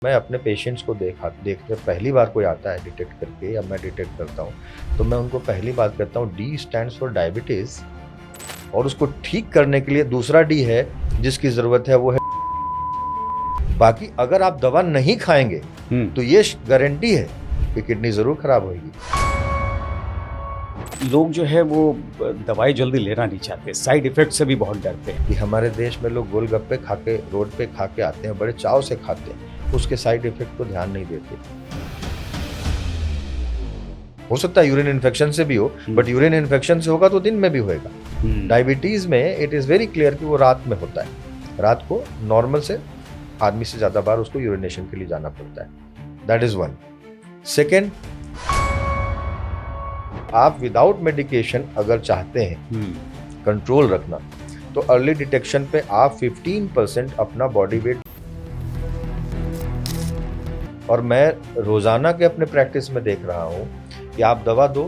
मैं अपने पेशेंट्स को देखते पहली बार कोई आता है डिटेक्ट करके या मैं डिटेक्ट करता हूँ, तो मैं उनको पहली बात करता हूँ, डी स्टैंड्स फॉर डायबिटीज़। और उसको ठीक करने के लिए दूसरा डी है जिसकी ज़रूरत है, वो है। बाकी अगर आप दवा नहीं खाएंगे तो ये गारंटी है कि किडनी ज़रूर खराब होगी। लोग जो है वो दवाई जल्दी लेना नहीं चाहते, साइड इफेक्ट से भी बहुत डरते हैं। कि हमारे देश में लोग गोलगप्पे खा के रोड पे खा के आते हैं, बड़े चाव से खाते हैं, उसके साइड इफेक्ट को ध्यान नहीं देते। हो सकता है यूरिन इन्फेक्शन से भी हो, बट यूरिन इन्फेक्शन से होगा तो दिन में भी होएगा। डायबिटीज में इट इज वेरी क्लियर कि वो रात में होता है। रात को नॉर्मल से आदमी से ज्यादा बार उसको यूरिनेशन के लिए जाना पड़ता है। That is one. सेकेंड, आप विदाउट मेडिकेशन अगर चाहते हैं कंट्रोल रखना, तो अर्ली डिटेक्शन पे आप 15% अपना बॉडी वेट, और मैं रोजाना के अपने प्रैक्टिस में देख रहा हूँ कि आप दवा दो,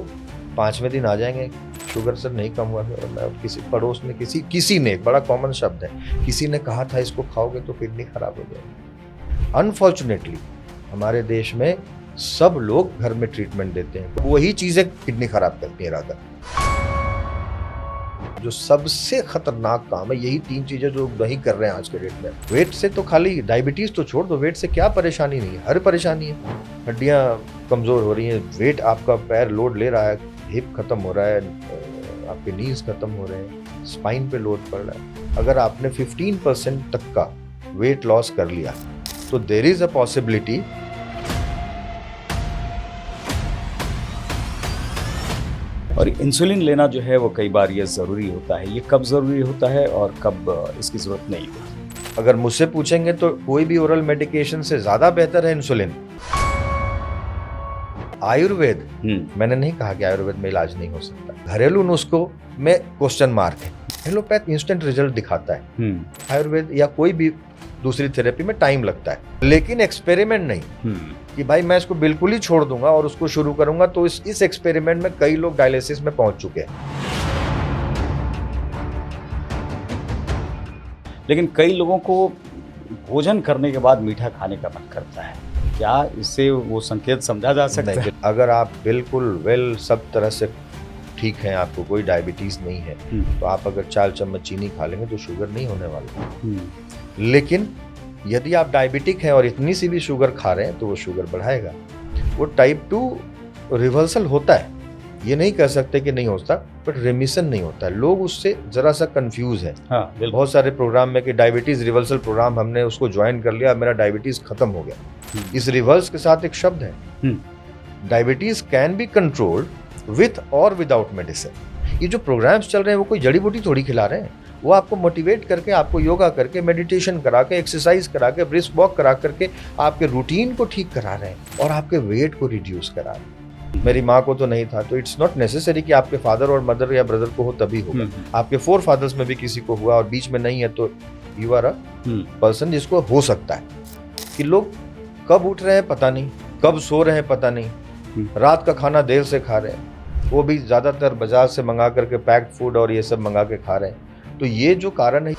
5वें दिन आ जाएंगे शुगर सर नहीं कम हुआ। मैं किसी पड़ोस में किसी ने, बड़ा कॉमन शब्द है, किसी ने कहा था इसको खाओगे तो किडनी खराब हो जाएगी। अनफॉर्चुनेटली हमारे देश में सब लोग घर में ट्रीटमेंट देते हैं, वही चीजें किडनी खराब करती हैं। राधा, जो सबसे खतरनाक काम है, यही 3 चीजें जो नहीं कर रहे हैं आज के डेट में। वेट से तो खाली डायबिटीज तो छोड़ दो, वेट से क्या परेशानी नहीं है, हर परेशानी है। हड्डियां कमजोर हो रही हैं, वेट आपका पैर लोड ले रहा है, हिप खत्म हो रहा है, आपके नीज खत्म हो रहे हैं, स्पाइन पे लोड पड़ रहा है। अगर आपने 15% तक का वेट लॉस कर लिया तो देयर इज अ पॉसिबिलिटी और इंसुलिन लेना जो है वो कई बार ये ज़रूरी होता है। ये कब ज़रूरी होता है और कब इसकी ज़रूरत नहीं होती? अगर मुझसे पूछेंगे तो कोई भी ओरल मेडिकेशन से ज़्यादा बेहतर है इंसुलिन। आयुर्वेद, मैंने नहीं कहा कि आयुर्वेद में इलाज नहीं हो सकता। घरेलू नुस्खों में क्वेश्चन मार्क है। एलोपैथ इंस्टेंट रिजल्ट दिखाता है, आयुर्वेद या कोई भी दूसरी थेरेपी में टाइम लगता है, लेकिन एक्सपेरिमेंट नहीं कि भाई मैं इसको बिल्कुल ही छोड़ दूंगा और उसको शुरू करूंगा। तो इस एक्सपेरिमेंट में कई लोग डायलिसिस में पहुंच चुके हैं। लेकिन कई लोगों को भोजन करने के बाद मीठा खाने का मन करता है, क्या इससे वो संकेत समझा जा सकता है? अगर आप बिल्कुल सब तरह से ठीक हैं, आपको कोई डायबिटीज नहीं है, तो आप अगर 4 चम्मच चीनी खा लेंगे तो शुगर नहीं होने वाला। लेकिन यदि आप डायबिटिक हैं और इतनी सी भी शुगर खा रहे हैं तो वो शुगर बढ़ाएगा। वो टाइप 2 रिवर्सल होता है, ये नहीं कह सकते कि नहीं होता, बट रेमिशन नहीं होता है। लोग उससे जरा सा कंफ्यूज है। बहुत सारे प्रोग्राम में कि डायबिटीज रिवर्सल प्रोग्राम, हमने उसको ज्वाइन कर लिया, मेरा डायबिटीज खत्म हो गया। इस रिवर्स के साथ एक शब्द है, diabetes can be controlled with और विदाउट मेडिसिन। ये जो प्रोग्राम्स चल रहे हैं वो कोई जड़ी बूटी थोड़ी खिला रहे हैं, वो आपको मोटिवेट करके, आपको योगा करके, मेडिटेशन करा के, एक्सरसाइज करा के, ब्रिस्क वॉक करा करके आपके रूटीन को ठीक करा रहे हैं और आपके वेट को रिड्यूस करा रहे हैं। मेरी माँ को तो नहीं था, तो इट्स नॉट नेसेसरी कि आपके फादर और मदर या ब्रदर को हो तभी होगा। आपके 4 फादर्स में भी किसी को हुआ और बीच में नहीं है, तो यू आर अ पर्सन जिसको हो सकता है। कि लोग कब उठ रहे हैं पता नहीं, कब सो रहे हैं पता नहीं, रात का खाना देर से खा रहे हैं, वो भी ज्यादातर बाजार से मंगा करके पैक्ड फूड और ये सब मंगा के खा रहे हैं। तो ये जो कारण है,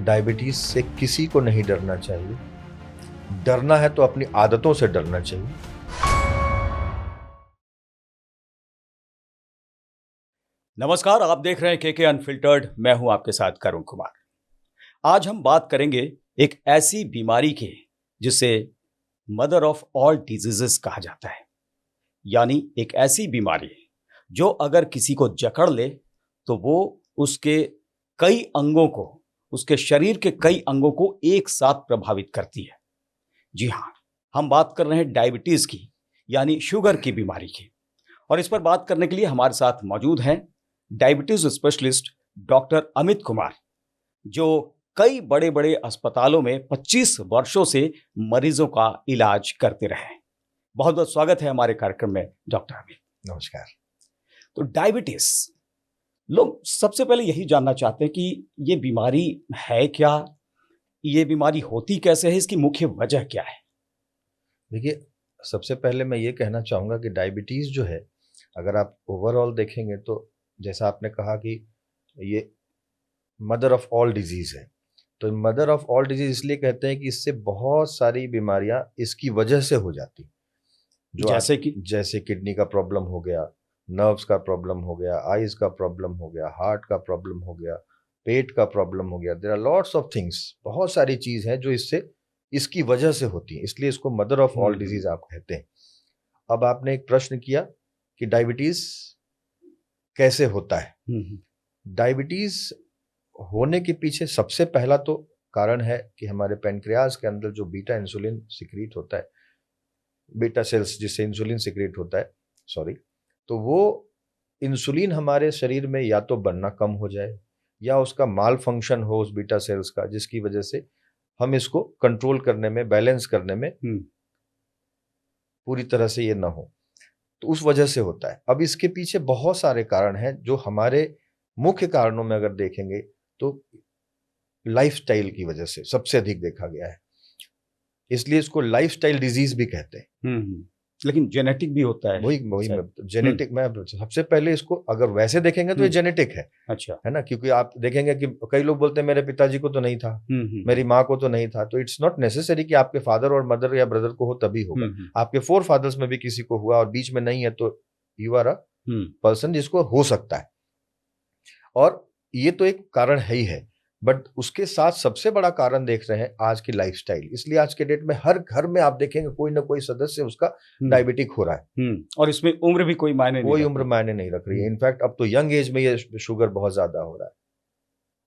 डायबिटीज से किसी को नहीं डरना चाहिए। डरना है तो अपनी आदतों से डरना चाहिए। नमस्कार, आप देख रहे हैं केके अनफिल्टर्ड। मैं हूं आपके साथ करुण कुमार। आज हम बात करेंगे एक ऐसी बीमारी की जिसे मदर ऑफ ऑल डिजीजेस कहा जाता है। यानी एक ऐसी बीमारी जो अगर किसी को जकड़ ले तो वो उसके कई अंगों को, उसके शरीर के कई अंगों को एक साथ प्रभावित करती है। जी हाँ, हम बात कर रहे हैं डायबिटीज की, यानी शुगर की बीमारी की। और इस पर बात करने के लिए हमारे साथ मौजूद हैं diabetes specialist doctor Amit Kumar, जो कई बड़े बड़े अस्पतालों में 25 वर्षों से मरीजों का इलाज करते रहे हैं। बहुत बहुत स्वागत है हमारे कार्यक्रम में डॉक्टर अमित। नमस्कार। तो डायबिटीज, लोग सबसे पहले यही जानना चाहते हैं कि ये बीमारी है क्या, ये बीमारी होती कैसे है, इसकी मुख्य वजह क्या है? देखिए, सबसे पहले मैं ये कहना चाहूँगा कि डायबिटीज़ जो है, अगर आप ओवरऑल देखेंगे तो जैसा आपने कहा कि ये मदर ऑफ ऑल डिजीज़ है, तो मदर ऑफ ऑल डिजीज इसलिए कहते हैं कि इससे बहुत सारी बीमारियां इसकी वजह से हो जाती, जो जैसे किडनी का प्रॉब्लम हो गया, नर्व्स का प्रॉब्लम हो गया, आईज का प्रॉब्लम हो गया, हार्ट का प्रॉब्लम हो गया, पेट का प्रॉब्लम हो गया। There are lots of things, बहुत सारी चीज है जो इसकी वजह से होती है, इसलिए इसको मदर ऑफ ऑल डिजीज आप कहते हैं। अब आपने एक प्रश्न किया कि डायबिटीज कैसे होता है। डायबिटीज होने के पीछे सबसे पहला तो कारण है कि हमारे पैनक्रियाज के अंदर जो बीटा इंसुलिन सिक्रीट होता है, बीटा सेल्स जिससे इंसुलिन सिक्रीट होता है, तो वो इंसुलिन हमारे शरीर में या तो बनना कम हो जाए या उसका माल फंक्शन हो उस बीटा सेल्स का, जिसकी वजह से हम इसको कंट्रोल करने में, बैलेंस करने में पूरी तरह से ये ना हो, तो उस वजह से होता है। अब इसके पीछे बहुत सारे कारण हैं जो हमारे मुख्य कारणों में अगर देखेंगे तो लाइफस्टाइल की वजह से सबसे अधिक देखा गया है, इसलिए इसको लाइफस्टाइल डिजीज भी कहते हैं। लेकिन जेनेटिक भी होता है। वही जेनेटिक, मैं सबसे पहले इसको अगर वैसे देखेंगे तो ये जेनेटिक है। अच्छा, है ना, क्योंकि आप देखेंगे कि कई लोग बोलते हैं मेरे पिताजी को तो नहीं था, मेरी माँ को तो नहीं था, तो इट्स नॉट नेसेसरी कि आपके फादर और मदर या ब्रदर को हो तभी होगा। आपके 4 फादर्स में भी किसी को हुआ और बीच में नहीं है तो यू आर अ पर्सन जिसको हो सकता है, और ये तो एक कारण है ही है। बट उसके साथ सबसे बड़ा कारण देख रहे हैं आज की लाइफस्टाइल। इसलिए आज के डेट में हर घर में आप देखेंगे कोई ना कोई सदस्य उसका डायबिटिक हो रहा है, और इसमें उम्र भी कोई मायने नहीं रख रही है। इनफैक्ट अब तो यंग एज में ये शुगर बहुत ज्यादा हो रहा है।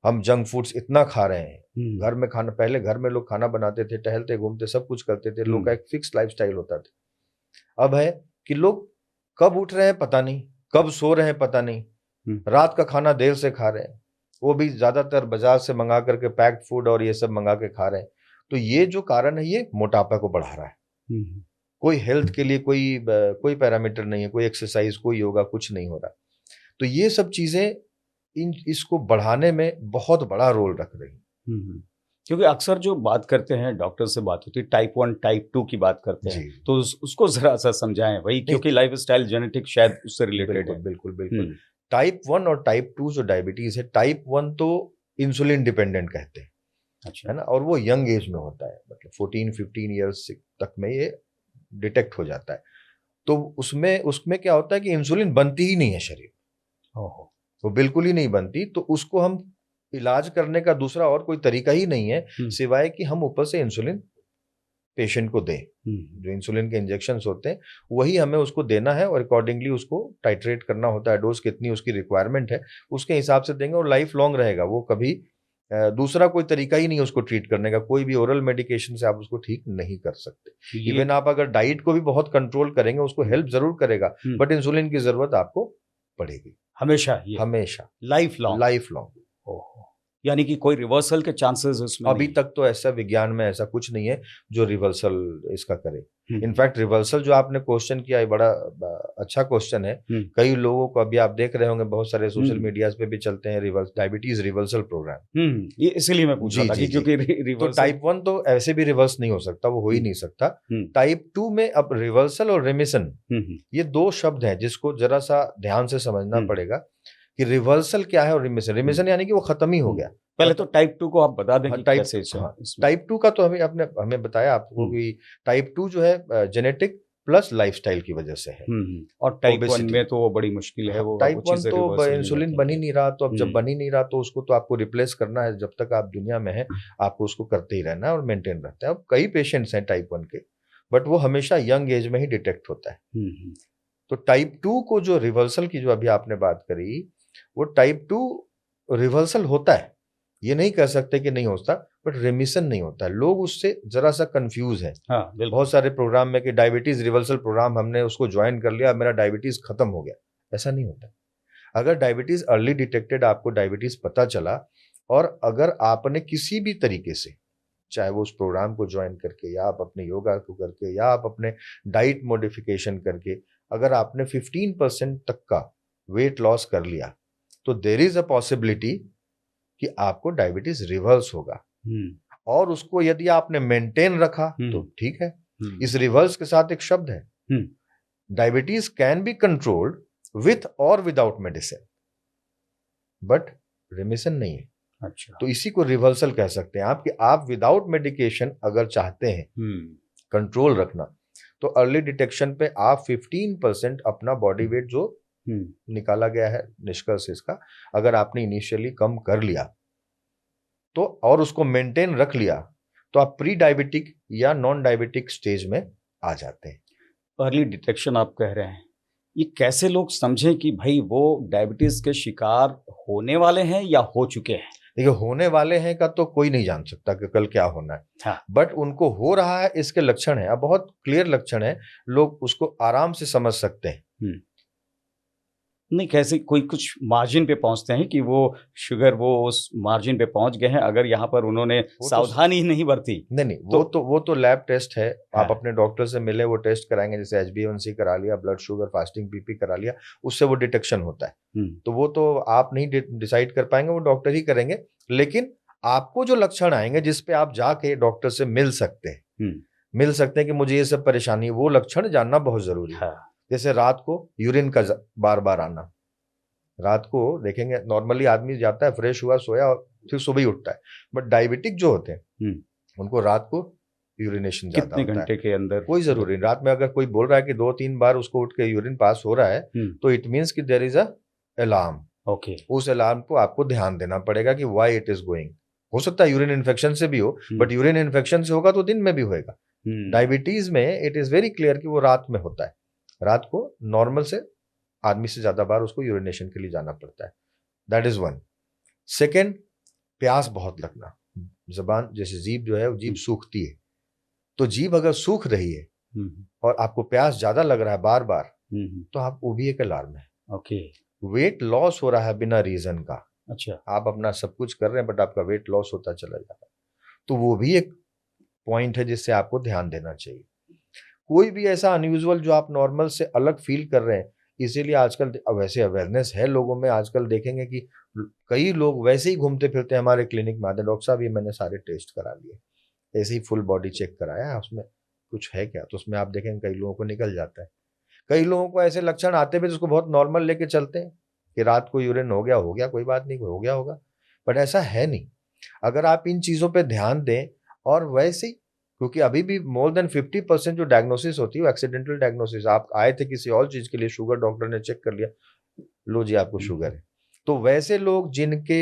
हम जंक फूड्स इतना खा रहे हैं, घर में खाना, पहले घर में लोग खाना बनाते थे, टहलते घूमते सब कुछ करते थे, लोग का एक फिक्स लाइफस्टाइल होता था। अब है कि लोग कब उठ रहे हैं पता नहीं, कब सो रहे हैं पता नहीं, रात का खाना देर से खा रहे हैं, वो भी ज्यादातर बाजार से मंगा करके पैक्ड फूड और ये सब मंगा के खा रहे हैं। तो ये जो कारण है ये मोटापा को बढ़ा रहा है। कोई हेल्थ के लिए कोई पैरामीटर नहीं है, कोई एक्सरसाइज, कोई योगा, कुछ नहीं हो रहा। तो ये सब चीजें इसको बढ़ाने में बहुत बड़ा रोल रख रही है। क्योंकि अक्सर जो बात करते हैं, डॉक्टर से बात होती है, टाइप 1 टाइप 2 की बात करते हैं, तो उसको जरा सा समझाएं वही, क्योंकि लाइफस्टाइल जेनेटिक शायद उससे रिलेटेड है। बिल्कुल। टाइप 1 और टाइप 2 जो डायबिटीज है, टाइप 1 तो इंसुलिन डिपेंडेंट कहते हैं। अच्छा, है ना, और वो यंग एज में होता है, मतलब 14-15 ईयर्स तक में ये डिटेक्ट हो जाता है। तो उसमें क्या होता है कि इंसुलिन बनती ही नहीं है शरीर, वो बिल्कुल ही नहीं बनती। तो उसको हम इलाज करने का दूसरा और कोई तरीका ही नहीं है सिवाय कि हम ऊपर से इंसुलिन पेशेंट को दें। जो इंसुलिन के इंजेक्शंस होते हैं वही हमें उसको देना है, और अकॉर्डिंगली उसको टाइट्रेट करना होता है, डोज कितनी उसकी रिक्वायरमेंट है उसके हिसाब से देंगे, और लाइफ लॉन्ग रहेगा वो। कभी दूसरा कोई तरीका ही नहीं है उसको ट्रीट करने का, कोई भी ओरल मेडिकेशन से आप उसको ठीक नहीं कर सकते। इवन आप अगर डाइट को भी बहुत कंट्रोल करेंगे उसको हेल्प जरूर करेगा, बट इंसुलिन की जरूरत आपको पड़ेगी हमेशा लाइफ लॉन्ग। यानी कि कोई रिवर्सल के चांसेस उसमें अभी तक तो ऐसा विज्ञान में ऐसा कुछ नहीं है जो रिवर्सल इसका करे। इनफैक्ट रिवर्सल जो आपने क्वेश्चन किया है बड़ा अच्छा क्वेश्चन है। कई लोगों को अभी आप देख रहे होंगे बहुत सारे सोशल मीडियाज पे भी चलते हैं डायबिटीज रिवर्सल प्रोग्राम। ये इसलिए मैं पूछ रहा था क्योंकि तो टाइप 1 तो ऐसे भी रिवर्स नहीं हो सकता, वो हो ही नहीं सकता। टाइप 2 में अब रिवर्सल और रेमिशन ये 2 शब्द हैं जिसको जरा सा ध्यान से समझना पड़ेगा कि रिवर्सल क्या है और रिमिशन यानी कि वो खत्म ही हो गया। पहले तो टाइप 2 को आप बता दें कि कैसे। टाइप 2 का तो हमें बताया आपको कि टाइप 2 जो है जेनेटिक प्लस लाइफस्टाइल की वजह से है, और टाइप 1 में तो वो बड़ी मुश्किल है। वो टाइप 1 तो इंसुलिन बन ही नहीं रहा, तो अब जब बन ही नहीं रहा तो उसको तो आपको रिप्लेस करना है। जब तक आप दुनिया में हैं आपको उसको करते ही रहना है और मेंटेन रहता है। अब कई पेशेंट्स हैं टाइप 1 के, बट वो हमेशा यंग एज में ही डिटेक्ट होता है। तो टाइप 2 को जो रिवर्सल की जो अभी आपने बात करी, वो टाइप 2 रिवर्सल होता है, ये नहीं कह सकते कि नहीं होता, बट रेमिशन नहीं होता है। लोग उससे जरा सा कंफ्यूज है। बहुत सारे प्रोग्राम में कि डायबिटीज रिवर्सल प्रोग्राम हमने उसको ज्वाइन कर लिया, मेरा डायबिटीज खत्म हो गया, ऐसा नहीं होता। अगर डायबिटीज अर्ली डिटेक्टेड, आपको डायबिटीज पता चला, और अगर आपने किसी भी तरीके से, चाहे वो उस प्रोग्राम को ज्वाइन करके या आप अपने योगा को करके या आप अपने डाइट मॉडिफिकेशन करके, अगर आपने 15% तक का वेट लॉस कर लिया, तो देयर इज अ पॉसिबिलिटी कि आपको डायबिटीज रिवर्स होगा। और उसको यदि आपने मेंटेन रखा तो ठीक है। इस रिवर्स के साथ एक शब्द है, diabetes can be controlled with और विदाउट मेडिसिन, बट रिमिशन नहीं है। अच्छा। तो इसी को रिवर्सल कह सकते हैं आप, कि आप विदाउट मेडिकेशन अगर चाहते हैं कंट्रोल रखना, तो अर्ली डिटेक्शन पे आप 15% अपना बॉडी वेट जो निकाला गया है निष्कर्ष इसका, अगर आपने इनिशियली कम कर लिया तो और उसको मेंटेन रख लिया, तो आप प्री डायबिटिक या नॉन डायबिटिक स्टेज में आ जाते हैं। अर्ली डिटेक्शन आप कह रहे हैं, ये कैसे लोग समझें कि भाई वो डायबिटीज के शिकार होने वाले हैं या हो चुके हैं? देखिए, होने वाले हैं का तो कोई नहीं जान सकता कि कल क्या होना है। हाँ। बट उनको हो रहा है, इसके लक्षण है, अब बहुत क्लियर लक्षण है, लोग उसको आराम से समझ सकते हैं। नहीं, कैसे कोई कुछ मार्जिन पे पहुंचते हैं कि वो शुगर वो उस मार्जिन पे पहुंच गए हैं, अगर यहाँ पर उन्होंने सावधानी नहीं बरती? नहीं, वो तो लैब टेस्ट है। हाँ। आप अपने डॉक्टर से मिले, वो टेस्ट कराएंगे, जैसे HbA1c करा लिया, ब्लड शुगर, फास्टिंग BP करा लिया, उससे वो डिटेक्शन होता है। तो वो तो आप नहीं डिसाइड कर पाएंगे, वो डॉक्टर ही करेंगे। लेकिन आपको जो लक्षण आएंगे जिसपे आप जाके डॉक्टर से मिल सकते हैं कि मुझे ये सब परेशानी है, वो लक्षण जानना बहुत जरूरी है। जैसे रात को यूरिन का बार बार आना, रात को देखेंगे नॉर्मली आदमी जाता है, फ्रेश हुआ, सोया और फिर सुबह ही उठता है, बट डायबिटिक जो होते हैं उनको रात को यूरिनेशन ज्यादा होता है। कितने घंटे के अंदर? कोई जरूरी नहीं। रात में अगर कोई बोल रहा है कि 2-3 बार उसको उठ के यूरिन पास हो रहा है, तो इट मीन्स कि there is a alarm. Okay. उस अलार्म को आपको ध्यान देना पड़ेगा कि व्हाई इट इज गोइंग। हो सकता है यूरिन इन्फेक्शन से भी हो, बट यूरिन इन्फेक्शन से होगा तो दिन में भी होएगा। डायबिटीज में इट इज वेरी क्लियर कि वो रात में होता है। रात को नॉर्मल से आदमी से ज्यादा बार उसको यूरिनेशन के लिए जाना पड़ता है। That is one. सेकेंड, प्यास बहुत लगना। जबान जैसे जीभ जो है, वो जीभ सूखती है, तो जीभ अगर सूख रही है और आपको प्यास ज्यादा लग रहा है बार बार, तो आप वो भी एक अलार्म है। ओके। वेट लॉस हो रहा है बिना रीजन का। अच्छा। आप अपना सब कुछ कर रहे हैं बट आपका वेट लॉस होता चला जा रहा है, तो वो भी एक पॉइंट है जिससे आपको ध्यान देना चाहिए। कोई भी ऐसा अनयूजुअल जो आप नॉर्मल से अलग फील कर रहे हैं, इसीलिए आजकल वैसे अवेयरनेस है लोगों में। आजकल देखेंगे कि कई लोग वैसे ही घूमते फिरते हैं हमारे क्लिनिक में आते हैं, डॉक्टर साहब ये मैंने सारे टेस्ट करा लिए, ऐसे ही फुल बॉडी चेक कराया है, उसमें कुछ है क्या? तो उसमें आप देखेंगे कई लोगों को निकल जाता है। कई लोगों को ऐसे लक्षण आते हुए उसको बहुत नॉर्मल लेके चलते हैं कि रात को यूरिन हो गया, कोई बात नहीं, हो गया होगा, बट ऐसा है नहीं। अगर आप इन चीजों पे ध्यान दें, और वैसे ही क्योंकि अभी भी मोर देन 50% जो डायग्नोसिस होती है वो एक्सीडेंटल डायग्नोसिस। आप आए थे किसी और चीज के लिए, शुगर डॉक्टर ने चेक कर लिया, लो जी आपको शुगर है। तो वैसे लोग जिनके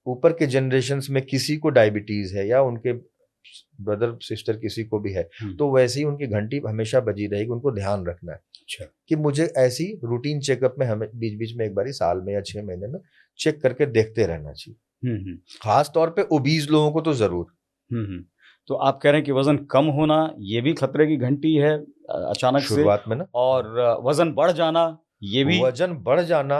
ऊपर के जनरेशन्स में किसी को डायबिटीज है या उनके ब्रदर सिस्टर किसी को भी है, तो वैसे ही उनकी घंटी हमेशा बजी रहेगी। उनको ध्यान रखना है अच्छा कि मुझे ऐसी रूटीन चेकअप में हमें बीच बीच में एक बार साल में या 6 महीने में चेक करके देखते रहना चाहिए। खास तौर पे ओबीज लोगों को तो जरूर। तो आप कह रहे हैं कि वजन कम होना ये भी खतरे की घंटी है अचानक शुरुआत में ना, और वजन बढ़ जाना ये भी। वजन बढ़ जाना,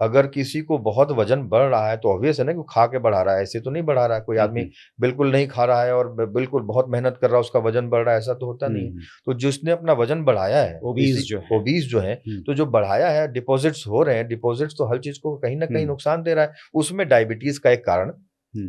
अगर किसी को बहुत वजन बढ़ रहा है तो ऑब्वियस है ना कि वो खा के बढ़ा रहा है, ऐसे तो नहीं बढ़ा रहा है। कोई आदमी बिल्कुल नहीं खा रहा है और बिल्कुल बहुत मेहनत कर रहा है, उसका वजन बढ़ रहा है, ऐसा तो होता नहीं। तो जिसने अपना वजन बढ़ाया है, ओबीज जो है, तो जो बढ़ाया है, डिपॉजिट्स हो रहे हैं, डिपॉजिट्स तो हर चीज को कहीं ना कहीं नुकसान दे रहा है, उसमें डायबिटीज का एक कारण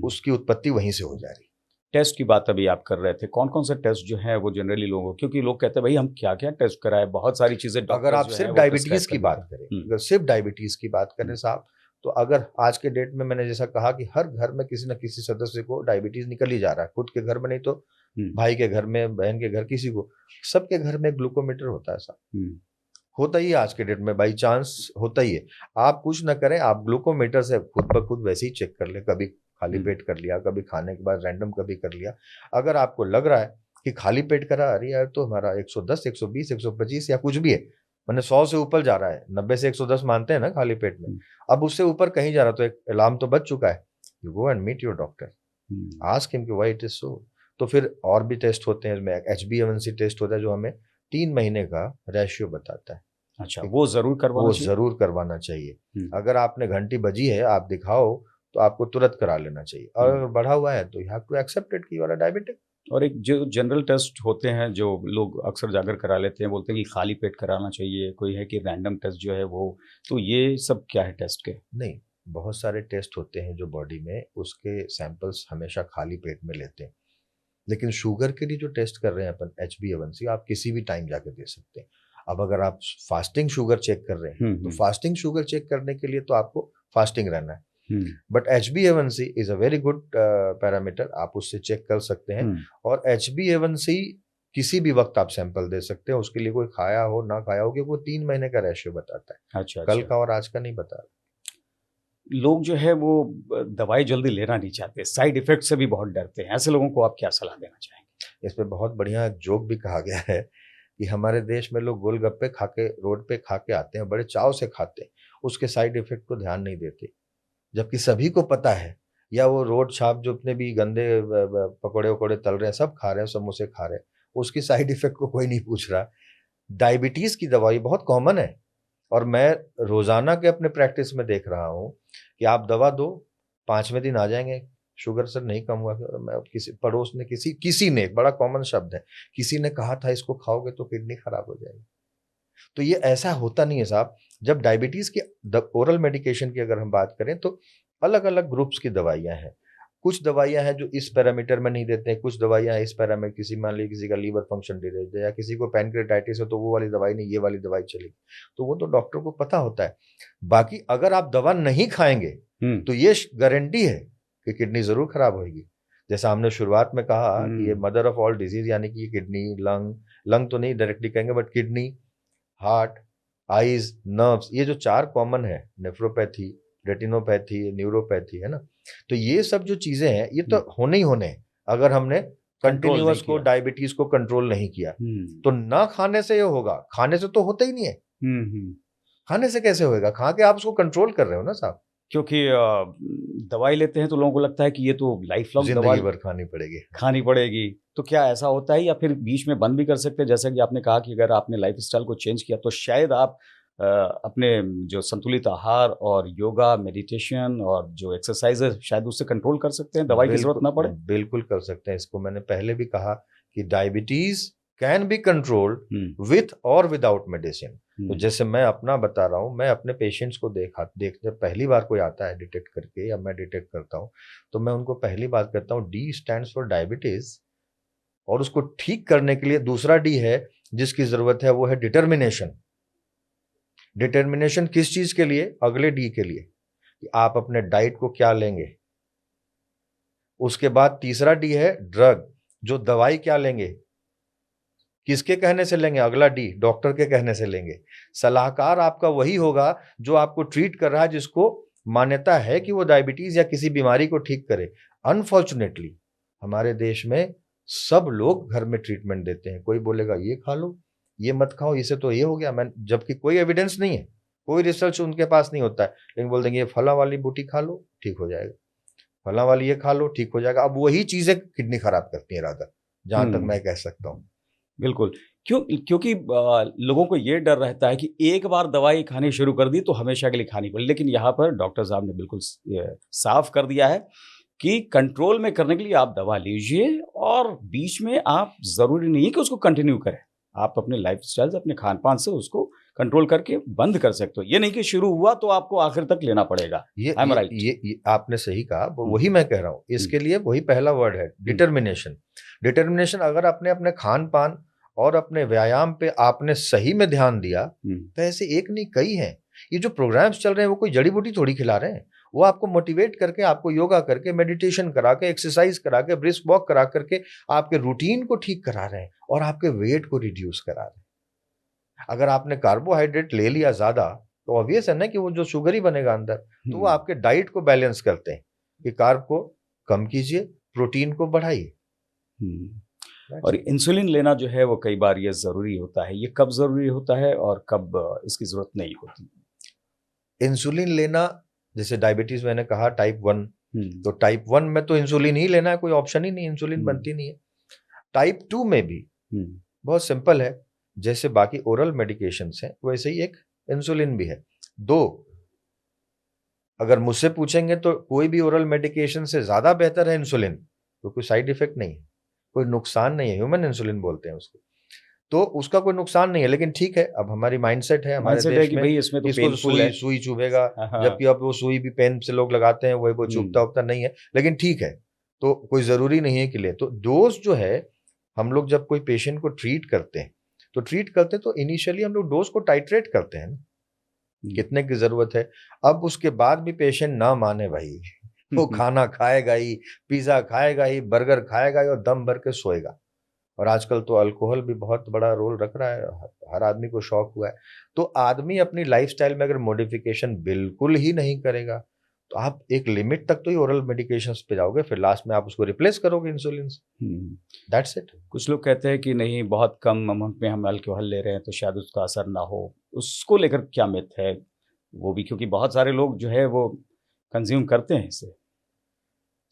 उसकी उत्पत्ति वहीं से हो जा रही है। टेस्ट की बात अभी आप कर रहे थे, कौन कौन से टेस्ट जो है वो जनरली लोगों, क्योंकि लोग कहते हैं भाई हम क्या क्या टेस्ट कराए, बहुत सारी चीजें। अगर आप सिर्फ डायबिटीज की बात करें, अगर सिर्फ डायबिटीज की बात करें साहब, तो अगर आज के डेट में मैंने जैसा कहा कि हर घर में किसी न किसी सदस्य को डायबिटीज निकल ही जा रहा है, खुद के घर में नहीं तो भाई के घर में, बहन के घर, किसी को, सबके घर में ग्लूकोमीटर होता है साहब। होता ही है आज के डेट में, बाई चांस होता ही है। आप कुछ ना करें, आप ग्लूकोमीटर से खुद ब खुद वैसे ही चेक कर ले, कभी खाली पेट कर लिया, कभी खाने के बाद रैंडम कभी कर लिया। अगर आपको लग रहा है कि खाली पेट करा, अरे यार तो हमारा 110, 120, 125 या कुछ भी है, मैंने 100 से ऊपर जा रहा है, 90 से 110 मानते हैं ना खाली पेट में, अब उससे ऊपर कहीं जा रहा, तो एक अलार्म तो बज चुका है। You go and meet your doctor, ask him कि व्हाई इट इज सो। तो फिर और भी टेस्ट होते हैं, इसमें HbA1c टेस्ट होता है जो हमें 3 महीने का रेशियो बताता है। अच्छा, वो जरूर करवाना चाहिए। अगर आपने घंटी बजी है, आप दिखाओ, तो आपको तुरंत करा लेना चाहिए। और अगर बढ़ा हुआ है तो you have to accept it कि यू आर डायबिटिक। और एक जो जनरल टेस्ट होते हैं जो लोग अक्सर जाकर करा लेते हैं, बोलते हैं कि खाली पेट कराना चाहिए, कोई है कि रैंडम टेस्ट जो है वो, तो ये सब क्या है टेस्ट के? नहीं, बहुत सारे टेस्ट होते हैं जो बॉडी में, उसके सैंपल्स हमेशा खाली पेट में लेते हैं। लेकिन शुगर के लिए जो टेस्ट कर रहे हैं अपन, HbA1c, आप किसी भी टाइम जाके दे सकते हैं। अब अगर आप फास्टिंग शुगर चेक कर रहे हैं, तो फास्टिंग शुगर चेक करने के लिए तो आपको फास्टिंग रहना है। But HbA1c is a very good parameter, आप उससे चेक कर सकते हैं। और HbA1c किसी भी वक्त आप सैंपल दे सकते हैं, उसके लिए कोई खाया हो ना खाया हो, क्योंकि वो 3 महीने का रेशियो बताता है। अच्छा, कल का और आज का नहीं बता। लोग जो है वो दवाई जल्दी लेना नहीं चाहते, साइड इफेक्ट से भी बहुत डरते हैं, ऐसे लोगों को आप क्या सलाह देना चाहेंगे? इस पे बहुत बढ़िया जोक भी कहा गया है कि हमारे देश में लोग गोलगप्पे खा के रोड पे खा के आते हैं, बड़े चाव से खाते हैं, उसके साइड इफेक्ट को ध्यान नहीं देते, जबकि सभी को पता है। या वो रोड छाप जो अपने भी गंदे पकौड़े वकौड़े तल रहे हैं, सब खा रहे हैं, समोसे खा रहे हैं, उसकी साइड इफेक्ट को कोई नहीं पूछ रहा। डायबिटीज की दवाई बहुत कॉमन है, और मैं रोजाना के अपने प्रैक्टिस में देख रहा हूँ कि आप दवा दो, 5वें दिन आ जाएंगे शुगर सर नहीं कम हुआ। मैं किसी पड़ोस ने किसी ने, बड़ा कॉमन शब्द है, किसी ने कहा था इसको खाओगे तो किडनी खराब हो जाएगी। तो ये ऐसा होता नहीं है साहब। जब डायबिटीज की ओरल मेडिकेशन की अगर हम बात करें तो अलग अलग ग्रुप्स की दवाइयां हैं। कुछ दवाइयां हैं जो इस पैरामीटर में नहीं देते हैं, कुछ दवाइयां इस पैरामीटर, किसी मान लीजिए किसी का लीवर फंक्शन डिजीज है या किसी को पैनक्रेटाइटिस है तो वो वाली दवाई नहीं, ये वाली दवाई चलेगी, तो वो तो डॉक्टर को पता होता है। बाकी अगर आप दवा नहीं खाएंगे तो ये गारंटी है कि किडनी जरूर खराब होगी। जैसा हमने शुरुआत में कहा कि ये मदर ऑफ ऑल डिजीज, यानी कि किडनी, लंग तो नहीं डायरेक्टली कहेंगे, but kidney, heart, eyes, nerves, ये जो 4 कॉमन है, नेफ्रोपैथी, रेटिनोपैथी, न्यूरोपैथी, है ना, तो ये सब जो चीजें हैं ये तो होने ही होने हैं। अगर हमने कंटिन्यूअस को डायबिटीज को कंट्रोल नहीं किया तो ना खाने से ये होगा, खाने से तो होता ही नहीं है। खाने से कैसे होएगा? खा के आप उसको कंट्रोल कर रहे हो ना साहब। क्योंकि दवाई लेते हैं तो लोगों को लगता है कि ये तो लाइफ लॉन्ग जिंदगी भर खानी पड़ेगी। तो क्या ऐसा होता है या फिर बीच में बंद भी कर सकते हैं? जैसा कि आपने कहा कि अगर आपने लाइफ स्टाइल को चेंज किया तो शायद आप अपने जो संतुलित आहार और योगा, मेडिटेशन और जो एक्सरसाइज है शायद उससे कंट्रोल कर सकते हैं, दवाई की जरूरत ना पड़े। बिल्कुल कर सकते हैं। इसको मैंने पहले भी कहा कि diabetes can be controlled with और विदाउट मेडिसिन। तो जैसे मैं अपना बता रहा हूँ, मैं अपने पेशेंट्स को देखते पहली बार कोई आता है डिटेक्ट करके या मैं डिटेक्ट करता हूँ, तो मैं उनको पहली बात करता हूँ, डी स्टैंड्स फॉर डायबिटीज, और उसको ठीक करने के लिए दूसरा डी है जिसकी जरूरत है, वो है डिटर्मिनेशन। डिटर्मिनेशन किस चीज के लिए? अगले डी के लिए, कि आप अपने डाइट को क्या लेंगे। उसके बाद तीसरा डी है ड्रग, जो दवाई क्या लेंगे, किसके कहने से लेंगे? अगला डी, डॉक्टर के कहने से लेंगे। सलाहकार आपका वही होगा जो आपको ट्रीट कर रहा है, जिसको मान्यता है कि वो डायबिटीज या किसी बीमारी को ठीक करे। अनफॉर्चुनेटली हमारे देश में सब लोग घर में ट्रीटमेंट देते हैं। कोई बोलेगा ये खा लो, ये मत खाओ, इससे तो ये हो गया, मैं जबकि कोई एविडेंस नहीं है, कोई रिसर्च उनके पास नहीं होता है, लेकिन बोल देंगे ये फला वाली बूटी खा लो ठीक हो जाएगा, फला वाली ये खा लो ठीक हो जाएगा। अब वही चीजें किडनी खराब करती है राधा, जहां तक मैं कह सकता हूँ। बिल्कुल, क्योंकि लोगों को ये डर रहता है कि एक बार दवाई खानी शुरू कर दी तो हमेशा के लिए खानी पड़े, लेकिन यहाँ पर डॉक्टर साहब ने बिल्कुल साफ कर दिया है कि कंट्रोल में करने के लिए आप दवा लीजिए, और बीच में आप जरूरी नहीं है कि उसको कंटिन्यू करें, आप अपने लाइफ स्टाइल से, अपने खान पान से उसको कंट्रोल करके बंद कर सकते हो। ये नहीं कि शुरू हुआ तो आपको आखिर तक लेना पड़ेगा। ये आपने सही कहा, वही मैं कह रहा हूँ। इसके लिए वही पहला वर्ड है, डिटर्मिनेशन। डिटर्मिनेशन अगर आपने अपने खान पान और अपने व्यायाम पे आपने सही में ध्यान दिया तो ऐसे एक नहीं कई हैं। ये जो प्रोग्राम्स चल रहे हैं वो कोई जड़ी बूटी थोड़ी खिला रहे हैं, वो आपको मोटिवेट करके, आपको योगा करके, मेडिटेशन करा के, एक्सरसाइज करा के, ब्रिस्क वॉक करा करके आपके रूटीन को ठीक करा रहे हैं और आपके वेट को रिड्यूस करा रहे हैं। अगर आपने कार्बोहाइड्रेट ले लिया ज्यादा तो ऑब्वियस है ना कि वो जो शुगर ही बनेगा अंदर, तो वो आपके डाइट को बैलेंस करते हैं कि कार्ब को कम कीजिए, प्रोटीन को बढ़ाइए। और इंसुलिन लेना जो है वो कई बार ये जरूरी होता है, ये कब जरूरी होता है और कब इसकी जरूरत नहीं होती? इंसुलिन लेना, जैसे डायबिटीज मैंने कहा टाइप 1, तो टाइप 1 में तो इंसुलिन ही लेना है, कोई ऑप्शन ही नहीं, इंसुलिन बनती नहीं है। टाइप 2 में भी बहुत सिंपल है, जैसे बाकी ओरल मेडिकेशंस हैं वैसे ही एक इंसुलिन भी है। अगर मुझसे पूछेंगे तो कोई भी ओरल मेडिकेशन से ज्यादा बेहतर है इंसुलिन, तो कोई साइड इफेक्ट नहीं है, कोई नुकसान नहीं है। ह्यूमन इंसुलिन बोलते हैं उसको, तो उसका कोई नुकसान नहीं है। लेकिन ठीक है, अब हमारी माइंडसेट है हमारे देश में कि इसमें तो इसको सुई चुभेगा, जबकि अब वो सुई भी पेन से लोग लगाते हैं, वो चुभता उभता नहीं है। लेकिन ठीक है, तो कोई जरूरी नहीं है कि ले। तो डोज जो है, हम लोग जब कोई पेशेंट को ट्रीट करते हैं तो इनिशियली हम लोग डोज को टाइट्रेट करते हैं ना, कितने की जरूरत है। अब उसके बाद भी पेशेंट ना माने भाई, वो खाना खाएगा ही, पिज्जा खाएगा ही, बर्गर खाएगा ही और दम भर के सोएगा। और आजकल तो अल्कोहल भी बहुत बड़ा रोल रख रहा है, हर आदमी को शौक हुआ है। तो आदमी अपनी लाइफस्टाइल में अगर मॉडिफिकेशन बिल्कुल ही नहीं करेगा तो आप एक लिमिट तक तो ही ओरल मेडिकेशंस पे जाओगे, फिर लास्ट में आप उसको रिप्लेस करोगे इंसुलिन से। That's it. कुछ लोग कहते हैं कि नहीं, बहुत कम अमाउंट में हम अल्कोहल ले रहे हैं तो शायद उसका असर ना हो, उसको लेकर क्या मिथ है वो भी, क्योंकि बहुत सारे लोग जो है वो कंज्यूम करते हैं इसे।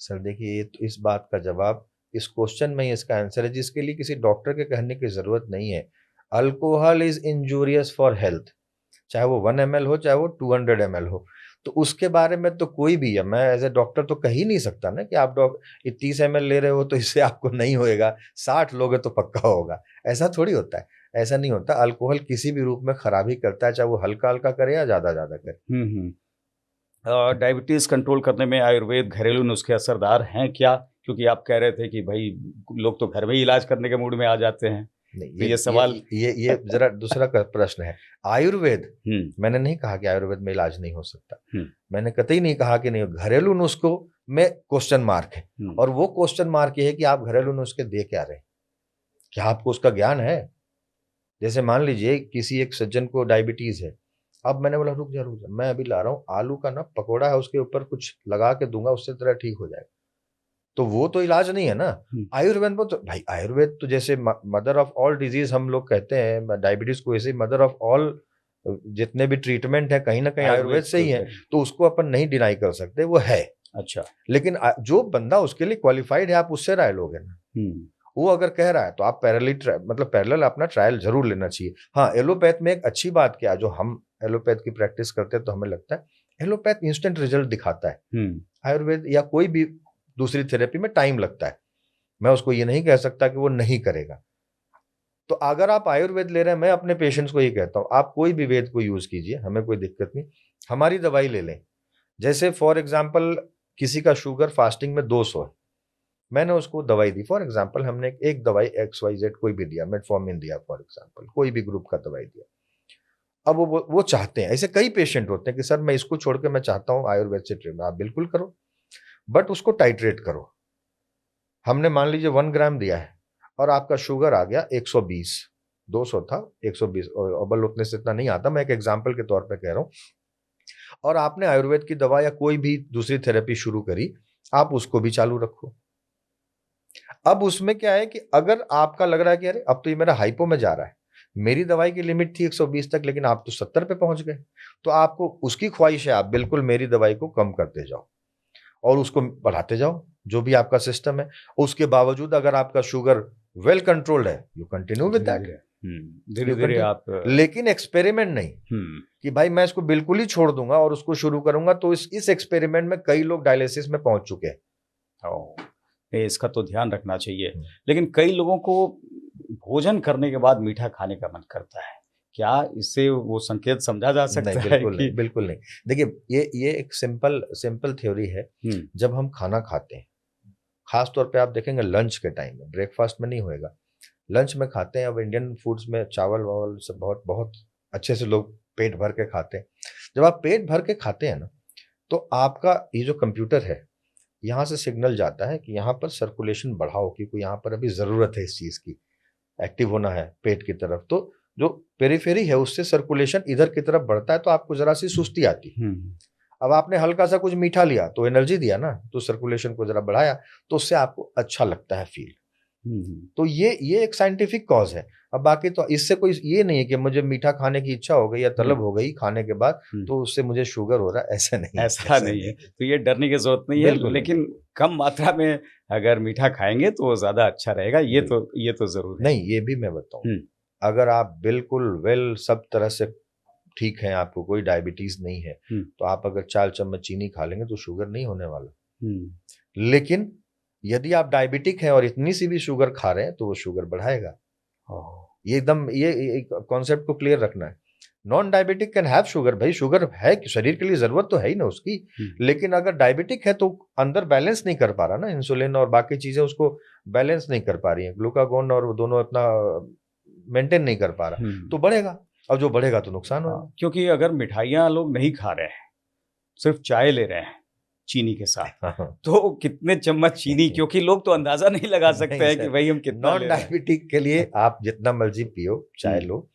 सर देखिए, तो इस बात का जवाब इस क्वेश्चन में ही इसका आंसर है, जिसके लिए किसी डॉक्टर के कहने की जरूरत नहीं है। Alcohol is injurious for health, चाहे वो 1 ml हो चाहे वो 200 ml हो। तो उसके बारे में तो कोई भी है, मैं एज ए डॉक्टर तो कह ही नहीं सकता ना कि आप 30 ml ले रहे हो तो इससे आपको नहीं होएगा, 60 लोगे तो पक्का होगा। ऐसा थोड़ी होता है, ऐसा नहीं होता। अल्कोहल किसी भी रूप में खराबी करता है, चाहे वो हल्का हल्का करे या ज्यादा ज्यादा करे। डायबिटीज कंट्रोल करने में आयुर्वेद घरेलू नुस्खे असरदार हैं क्या? क्योंकि आप कह रहे थे कि भाई लोग तो घर में ही इलाज करने के मूड में आ जाते हैं। नहीं, तो ये सवाल ये जरा दूसरा प्रश्न है। आयुर्वेद, मैंने नहीं कहा कि आयुर्वेद में इलाज नहीं हो सकता, मैंने कतई नहीं कहा कि नहीं। घरेलू नुस्खों में क्वेश्चन मार्क है, और वो क्वेश्चन मार्क ये है कि आप घरेलू नुस्खे दे क्या रहे हैं, क्या आपको उसका ज्ञान है। जैसे मान लीजिए किसी एक सज्जन को डायबिटीज है, अब मैंने बोला रुक जा, मैं अभी ला रहा हूँ आलू का ना पकोड़ा है, उसके ऊपर कुछ लगा के दूंगा, उससे तेरा ठीक हो जाएगा, तो वो तो इलाज नहीं है ना। आयुर्वेद में तो भाई, आयुर्वेद तो जैसे मदर ऑफ ऑल डिजीज हम लोग कहते हैं, डायबिटीज को ऐसे मदर ऑफ ऑल जितने भी ट्रीटमेंट है कहीं ना कहीं आयुर्वेद से ही है, तो उसको अपन नहीं डिनाई कर सकते, वो है। अच्छा, लेकिन जो बंदा उसके लिए क्वालिफाइड है, आप उससे राय लोगे ना। वो अगर कह रहा है तो आप पैरेलल अपना ट्रायल जरूर लेना चाहिए। हाँ, एलोपैथ में एक अच्छी बात क्या, जो हम एलोपैथ की प्रैक्टिस करते हैं तो हमें लगता है एलोपैथ इंस्टेंट रिजल्ट दिखाता है। आयुर्वेद या कोई भी दूसरी थेरेपी में टाइम लगता है। मैं उसको ये नहीं कह सकता कि वो नहीं करेगा। तो अगर आप आयुर्वेद ले रहे हैं, मैं अपने पेशेंट्स को ये कहता हूं, आप कोई भी वेद को यूज कीजिए, हमें कोई दिक्कत नहीं, हमारी दवाई ले लें। जैसे फॉर एग्जाम्पल किसी का शुगर फास्टिंग में 200 है, मैंने उसको दवाई दी, फॉर एग्जाम्पल हमने एक दवाई XYZ कोई भी दिया, मेटफॉर्मिन दिया फॉर एग्जाम्पल, कोई भी ग्रुप का दवाई दिया। अब वो चाहते हैं, ऐसे कई पेशेंट होते हैं कि सर मैं इसको छोड़ के मैं चाहता हूं आयुर्वेद से ट्रीटमेंट। आप बिल्कुल करो, बट उसको टाइट्रेट करो। हमने मान लीजिए 1 ग्राम दिया है और आपका शुगर आ गया 120, 200 था 120, और बल उतने से इतना नहीं आता, मैं एक एग्जाम्पल के तौर पे कह रहा हूं, और आपने आयुर्वेद की दवा या कोई भी दूसरी थेरेपी शुरू करी, आप उसको भी चालू रखो। अब उसमें क्या है कि अगर आपका लग रहा है कि अरे अब तो ये मेरा हाइपो में जा रहा है, मेरी दवाई की लिमिट थी 120 तक, लेकिन आप तो 70 पे पहुंच गए, तो आपको उसकी ख्वाहिश है, आप बिल्कुल मेरी दवाई को कम करते जाओ और उसको बढ़ाते जाओ, जो भी आपका सिस्टम है। उसके बावजूद अगर आपका शुगर वेल कंट्रोल्ड है, यू कंटिन्यू विद दैट, धीरे धीरे आप, लेकिन एक्सपेरिमेंट नहीं कि भाई मैं इसको बिल्कुल ही छोड़ दूंगा और उसको शुरू करूंगा। तो इस एक्सपेरिमेंट में कई लोग डायलिसिस में पहुंच चुके हैं। इसका तो ध्यान रखना चाहिए। लेकिन कई लोगों को भोजन करने के बाद मीठा खाने का मन करता है, क्या इससे वो संकेत समझा जा सकता है? बिल्कुल नहीं। देखिए, ये एक सिंपल थ्योरी है। जब हम खाना खाते हैं, खास तौर पे आप देखेंगे लंच के टाइम में, ब्रेकफास्ट में नहीं होएगा, लंच में खाते हैं। अब इंडियन फूड्स में चावल वावल सब बहुत बहुत अच्छे से लोग पेट भर के खाते हैं। जब आप पेट भर के खाते हैं ना, तो आपका ये जो कंप्यूटर है, यहाँ से सिग्नल जाता है कि यहाँ पर सर्कुलेशन बढ़ाओ, क्योंकि यहाँ पर अभी जरूरत है इस चीज की, एक्टिव होना है पेट की तरफ। तो जो पेरिफेरी है उससे सर्कुलेशन इधर की तरफ बढ़ता है, तो आपको जरा सी सुस्ती आती है। अब आपने हल्का सा कुछ मीठा लिया तो एनर्जी दिया ना, तो सर्कुलेशन को जरा बढ़ाया, तो उससे आपको अच्छा लगता है फील। तो ये एक साइंटिफिक कॉज है। अब बाकी तो इससे कोई ये नहीं है कि मुझे मीठा खाने की इच्छा हो गई या तलब हो गई खाने के बाद तो उससे मुझे शुगर हो रहा है, ऐसा नहीं है। तो ये डरने की जरूरत नहीं है, लेकिन कम मात्रा में अगर मीठा खाएंगे तो वो ज्यादा अच्छा रहेगा, ये तो जरूर है। नहीं, ये भी मैं बताऊं, अगर आप बिल्कुल वेल सब तरह से ठीक है, आपको कोई डायबिटीज नहीं है, तो आप अगर 4 चम्मच चीनी खा लेंगे तो शुगर नहीं होने वाला। लेकिन यदि आप डायबिटिक हैं और इतनी सी भी शुगर खा रहे हैं तो वो शुगर बढ़ाएगा। ये एकदम ये कॉन्सेप्ट को क्लियर रखना है। Non diabetic can have sugar, भाई शुगर है, शरीर के लिए जरूरत तो है ही ना उसकी, लेकिन अगर डायबिटिक है तो अंदर बैलेंस नहीं कर पा रहा ना, इंसुलिन और बाकी चीजें उसको बैलेंस नहीं कर पा रही है, ग्लूकागोन और वो दोनों अपना मेंटेन नहीं कर पा रहा, तो बढ़ेगा। अब जो बढ़ेगा तो नुकसान होगा। क्योंकि अगर मिठाइयाँ लोग नहीं खा रहे हैं, सिर्फ चाय ले रहे हैं चीनी के साथ, तो कितने चम्मच चीनी, क्योंकि लोग तो अंदाजा नहीं लगा सकते हैं कि भाई हम कितना नॉन ले रहे हैं। डायबिटिक के लिए आप जितना मर्जी पियो, चाय लो,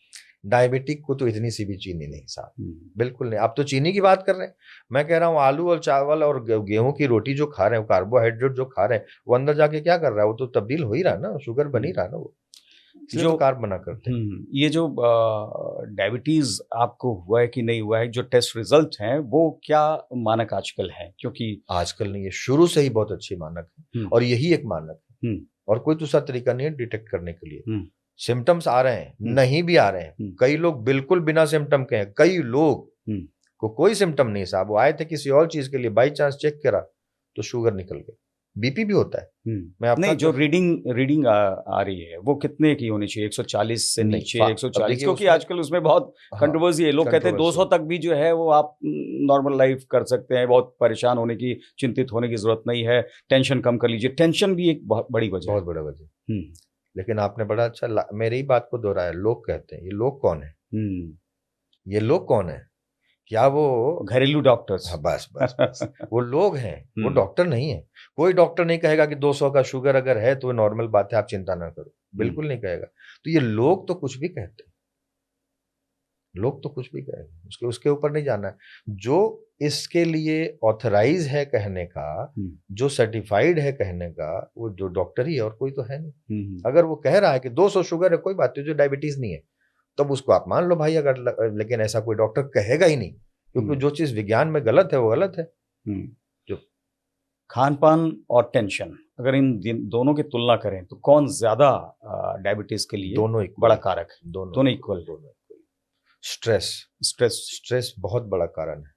डायबिटिक को तो इतनी सी भी चीनी नहीं साहब, बिल्कुल नहीं। आप तो चीनी की बात कर रहे हैं, मैं कह रहा हूँ आलू और चावल और गेहूं की रोटी जो खा रहे हैं, कार्बोहाइड्रेट जो खा रहे हैं, वो अंदर जाके क्या कर रहा है, वो तो तब्दील हो ही रहा है ना, शुगर बन ही रहा है ना, वो जो कार्ब बना करते हैं। ये जो डायबिटीज आपको हुआ है कि नहीं हुआ है, जो टेस्ट रिजल्ट हैं वो क्या मानक आजकल है? क्योंकि आजकल नहीं है, शुरू से ही बहुत अच्छी मानक है, और यही एक मानक है, और कोई दूसरा तरीका नहीं है डिटेक्ट करने के लिए। सिम्टम्स आ रहे हैं, नहीं भी आ रहे हैं, कई लोग बिल्कुल बिना सिम्टम के हैं, कई लोग को कोई सिम्टम नहीं साहब, वो आए थे किसी और चीज के लिए, बाई चांस चेक करा तो शुगर निकल गई। बीपी भी होता है। मैं नहीं, जो रीडिंग आ रही है वो कितने की होनी चाहिए? 140 से नीचे 140, क्योंकि आजकल उसमें बहुत कंट्रोवर्सी है। लोग कहते हैं 200 तक भी जो है वो आप नॉर्मल लाइफ कर सकते हैं, बहुत परेशान होने की, चिंतित होने की जरूरत नहीं है, टेंशन कम कर लीजिए। टेंशन भी एक बहुत बड़ी वजह, बहुत बड़ा वजह। लेकिन आपने बड़ा अच्छा मेरी ही बात को दोहराया। लोग कहते हैं, ये लोग कौन है? ये लोग कौन है? क्या वो घरेलू डॉक्टर्स? हाँ, बस वो लोग हैं, वो डॉक्टर नहीं है। कोई डॉक्टर नहीं कहेगा कि 200 का शुगर अगर है तो नॉर्मल बात है, आप चिंता ना करो, बिल्कुल नहीं कहेगा। तो ये लोग तो कुछ भी कहते हैं, लोग तो कुछ भी कहेंगे, उसके ऊपर नहीं जाना है। जो इसके लिए ऑथराइज है कहने का, जो सर्टिफाइड है कहने का, वो जो डॉक्टर ही है, और कोई तो है नहीं। अगर वो कह रहा है कि 200 शुगर है, कोई बात नहीं, जो डायबिटीज नहीं है, तब उसको आप मान लो भाई, अगर लेकिन ऐसा कोई डॉक्टर कहेगा ही नहीं, क्योंकि जो चीज विज्ञान में गलत है वो गलत है। जो खान पान और टेंशन, अगर इन दोनों की तुलना करें तो कौन ज्यादा डायबिटीज के लिए दोनों बड़ा कारक है? दोनों इक्वल। स्ट्रेस बहुत बड़ा कारण है।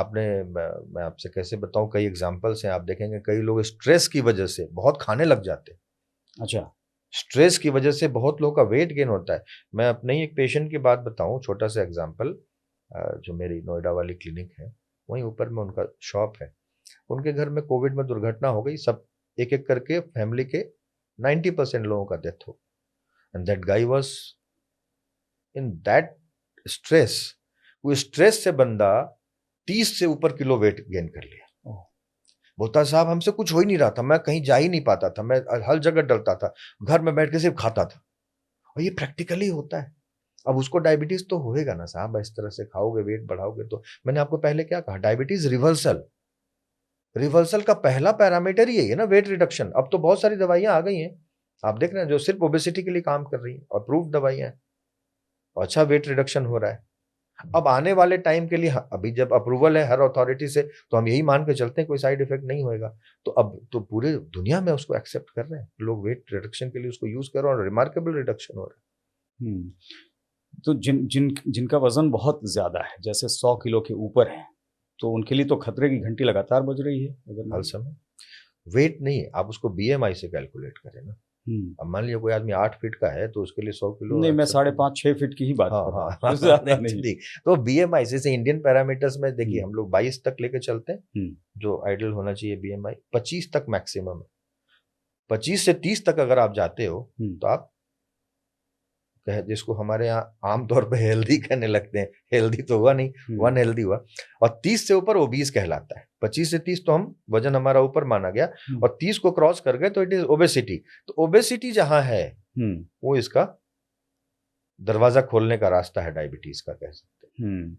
मैं आपसे कैसे बताऊं, कई एग्जांपल्स हैं, आप देखेंगे कई लोग स्ट्रेस की वजह से बहुत खाने लग जाते हैं। अच्छा, स्ट्रेस की वजह से बहुत लोगों का वेट गेन होता है। मैं अपने ही एक पेशेंट की बात बताऊं, छोटा सा एग्जांपल। जो मेरी नोएडा वाली क्लिनिक है, वहीं ऊपर में उनका शॉप है। उनके घर में कोविड में दुर्घटना हो गई, सब एक एक करके फैमिली के 90% लोगों का डेथ हो, and that guy was in that stress. वो स्ट्रेस से बंदा 30 से ऊपर किलो वेट गेन कर लिया। बोलता साहब हमसे कुछ हो ही नहीं रहा था, मैं कहीं जा ही नहीं पाता था, मैं हर जगह डरता था, घर में बैठ के सिर्फ खाता था। और ये प्रैक्टिकली होता है। अब उसको डायबिटीज तो होएगा ना साहब, इस तरह से खाओगे, वेट बढ़ाओगे तो। मैंने आपको पहले क्या कहा, डायबिटीज रिवर्सल का पहला पैरामीटर ही है ना, वेट रिडक्शन। अब तो बहुत सारी दवाइयां आ गई हैं, आप देख रहे हैं, जो सिर्फ ओबेसिटी के लिए काम कर रही हैं, और प्रूफ दवाइयां हैं, और अच्छा वेट रिडक्शन हो रहा है। अब आने वाले टाइम के लिए, अभी जब अप्रूवल है हर अथॉरिटी से, तो हम यही मान के चलते हैं कोई साइड इफेक्ट नहीं होएगा। तो अब तो पूरे दुनिया में उसको एक्सेप्ट कर रहे हैं लोग, वेट रिडक्शन के लिए उसको यूज कर रहे हैं, और रिमार्केबल रिडक्शन हो रहा है। तो जिनका वजन बहुत ज्यादा है, जैसे 100 किलो के ऊपर है, तो उनके लिए तो खतरे की घंटी लगातार बज रही है। अगर हर समय वेट नहीं, आप उसको बीएमआई से कैलकुलेट करें ना। अब मान लीजिए कोई आदमी 8 फीट का है, तो उसके लिए 100 किलो नहीं, मैं 5.5-6 फीट की ही बात कर रहा हूं। तो बीएमआई से इंडियन पैरामीटर्स में देखिए, हम लोग 22 तक लेके चलते हैं, जो आइडियल होना चाहिए बीएमआई 25 तक मैक्सिमम है। 25 से 30 तक अगर आप जाते हो तो आप जिसको हमारे यहाँ आमतौर पे हेल्दी कहने लगते हैं, हेल्दी तो हुआ नहीं, वन हेल्दी हुआ, और 30 से ऊपर ओबीस कहलाता है। 25 से 30 तो हम वजन हमारा ऊपर माना गया, और 30 को क्रॉस कर गए तो इट इज ओबेसिटी। तो ओबेसिटी जहां है वो इसका दरवाजा खोलने का रास्ता है, डायबिटीज का कह सकते हैं।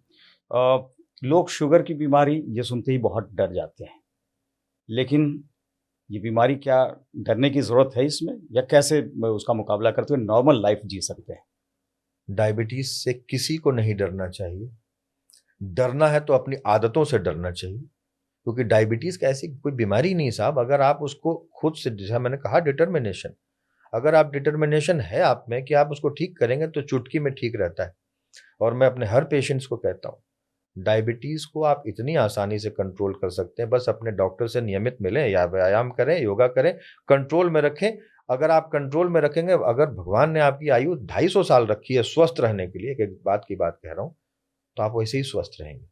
लोग शुगर की बीमारी ये सुनते ही बहुत डर जाते हैं, लेकिन ये बीमारी क्या डरने की जरूरत है इसमें, या कैसे उसका मुकाबला करते हुए नॉर्मल लाइफ जी सकते हैं? डायबिटीज से किसी को नहीं डरना चाहिए। डरना है तो अपनी आदतों से डरना चाहिए, क्योंकि डायबिटीज का ऐसी कोई बीमारी नहीं साहब। अगर आप उसको खुद से, जैसा मैंने कहा, डिटर्मिनेशन, अगर आप डिटर्मिनेशन है आप में कि आप उसको ठीक करेंगे, तो चुटकी में ठीक रहता है। और मैं अपने हर पेशेंट्स को कहता हूँ, डायबिटीज को आप इतनी आसानी से कंट्रोल कर सकते हैं, बस अपने डॉक्टर से नियमित मिलें, या व्यायाम करें, योगा करें, कंट्रोल में रखें। अगर आप कंट्रोल में रखेंगे, अगर भगवान ने आपकी आयु 250 साल रखी है स्वस्थ रहने के लिए, एक बात की बात कह रहा हूं, तो आप वैसे ही स्वस्थ रहेंगे।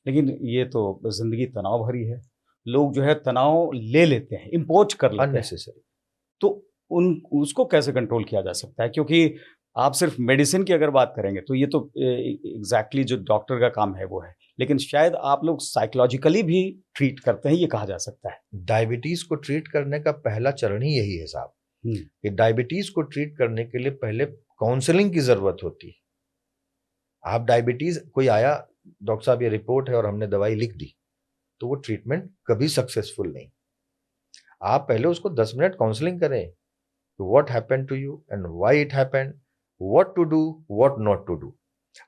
लेकिन ये तो जिंदगी तनाव भरी है, लोग जो है तनाव ले लेते हैं, इंपोर्ट कर लेते हैं अननेसेसरी। तो उसको कैसे कंट्रोल किया जा सकता है? क्योंकि आप सिर्फ मेडिसिन की अगर बात करेंगे तो ये तो एग्जैक्टली जो डॉक्टर का काम है वो है, लेकिन शायद आप लोग साइकोलॉजिकली भी ट्रीट करते हैं, ये कहा जा सकता है। डायबिटीज को ट्रीट करने का पहला चरण ही यही है साहब, कि डायबिटीज को ट्रीट करने के लिए पहले काउंसलिंग की जरूरत होती है। आप डायबिटीज, कोई आया डॉक्टर साहब ये रिपोर्ट है और हमने दवाई लिख दी, तो वो ट्रीटमेंट कभी सक्सेसफुल नहीं। आप पहले उसको 10 मिनट काउंसलिंग करें, what happened to you and why it happened, what to do, what not to do.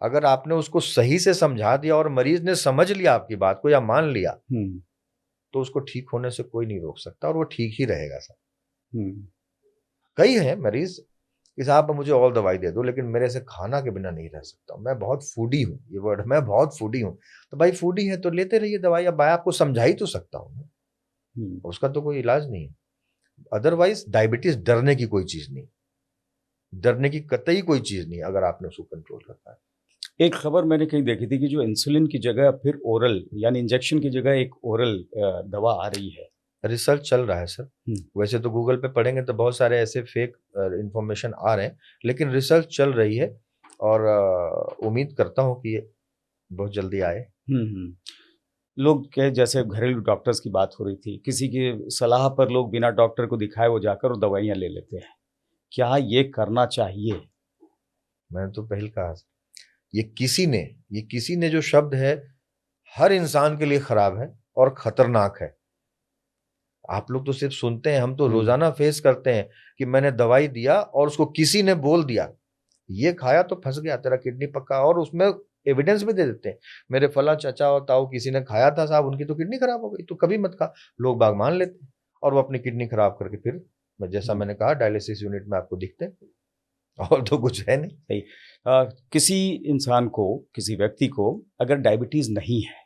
अगर आपने उसको सही से समझा दिया और मरीज ने समझ लिया आपकी बात को या मान लिया, तो उसको ठीक होने से कोई नहीं रोक सकता और वो ठीक ही रहेगा सर। कई हैं मरीज कि साहब मुझे और दवाई दे दो, लेकिन मेरे से खाना के बिना नहीं रह सकता, मैं बहुत फूडी हूँ, ये वर्ड, मैं बहुत फूडी हूँ। तो भाई फूडी है तो लेते रहिए दवाई, अब मैं आपको समझा ही तो सकता हूँ, उसका तो कोई इलाज नहीं है। अदरवाइज डायबिटीज डरने की कोई चीज नहीं, डरने की कतई कोई चीज नहीं, अगर आपने उसको कंट्रोल रखा है। एक खबर मैंने कहीं देखी थी कि जो इंसुलिन की जगह फिर ओरल यानी इंजेक्शन की जगह एक ओरल दवा आ रही है। रिसर्च चल रहा है सर। वैसे तो गूगल पे पढ़ेंगे तो बहुत सारे ऐसे फेक इंफॉर्मेशन आ रहे हैं, लेकिन रिसर्च चल रही है और उम्मीद करता हूँ कि ये बहुत जल्दी आए। लोग के जैसे घरेलू डॉक्टर्स की बात हो रही थी, किसी की सलाह पर लोग बिना डॉक्टर को दिखाए वो जाकर और दवाइयाँ ले लेते हैं, क्या ये करना चाहिए? मैंने तो पहले कहा, ये किसी ने जो शब्द है हर इंसान के लिए खराब है और खतरनाक है। आप लोग तो सिर्फ सुनते हैं, हम तो रोजाना फेस करते हैं कि मैंने दवाई दिया और उसको किसी ने बोल दिया ये खाया तो फंस गया, तेरा किडनी पक्का, और उसमें एविडेंस भी दे देते हैं, मेरे फला चाचा और ताऊ किसी ने खाया था साहब, उनकी तो किडनी खराब हो गई, तो कभी मत खा। लोग बाग मान लेते हैं और वो अपनी किडनी खराब करके फिर जैसा मैंने कहा डायलिसिस यूनिट में आपको दिखते हैं, और तो कुछ है नहीं। सही। किसी इंसान को, किसी व्यक्ति को अगर डायबिटीज नहीं है,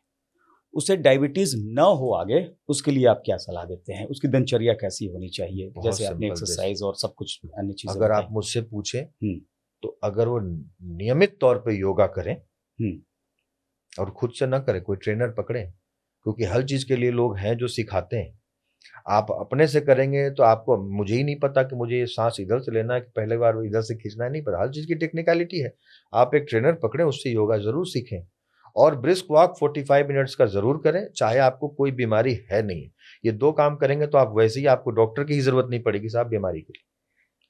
उसे डायबिटीज न हो आगे, उसके लिए आप क्या सलाह देते हैं? उसकी दिनचर्या कैसी होनी चाहिए? जैसे आपने एक्सरसाइज और सब कुछ अन्य चीजें अगर आप मुझसे पूछें तो अगर वो नियमित तौर पे योगा करें और खुद से ना करें, कोई ट्रेनर पकड़े, क्योंकि हर चीज के लिए लोग हैं जो सिखाते हैं। आप अपने से करेंगे तो आपको, मुझे ही नहीं पता कि मुझे ये सांस इधर से लेना है कि पहले बार इधर से खींचना है, नहीं पता, हर चीज की टेक्निकलिटी है। आप एक ट्रेनर पकड़े, उससे योगा जरूर सीखें और ब्रिस्क वॉक 45 मिनट्स का जरूर करें, चाहे आपको कोई बीमारी है नहीं। ये 2 काम करेंगे तो आप वैसे ही, आपको डॉक्टर की ही जरूरत नहीं पड़ेगी साहब बीमारी के लिए।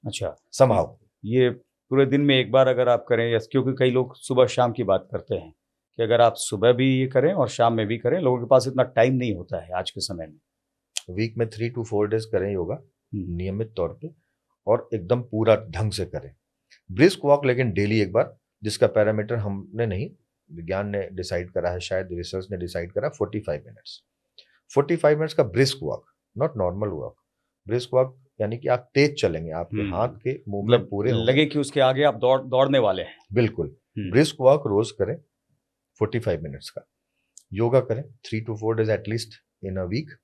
अच्छा, संभाव ये पूरे दिन में एक बार अगर आप करें, क्योंकि कई लोग सुबह शाम की बात करते हैं कि अगर आप सुबह भी ये करें और शाम में भी करें, लोगों के पास इतना टाइम नहीं होता है आज के समय में। वीक में 3 to 4 डेज करें योगा नियमित तौर पे और एकदम पूरा ढंग से करें। ब्रिस्क वॉक लेकिन डेली एक बार, जिसका पैरामीटर हमने नहीं, विज्ञान ने डिसाइड करा है, शायद रिसर्च ने डिसाइड करा, 45 मिनट्स 45 मिनट्स का brisk walk, not normal walk. Brisk walk यानी कि आप तेज चलेंगे, आपके हाथ के मूवमेंट पूरे लगे कि उसके आगे आप दौड़ने वाले हैं। बिल्कुल। ब्रिस्क वॉक रोज करें 45 मिनट्स का, योगा करें 3 to 4 days at least in a week,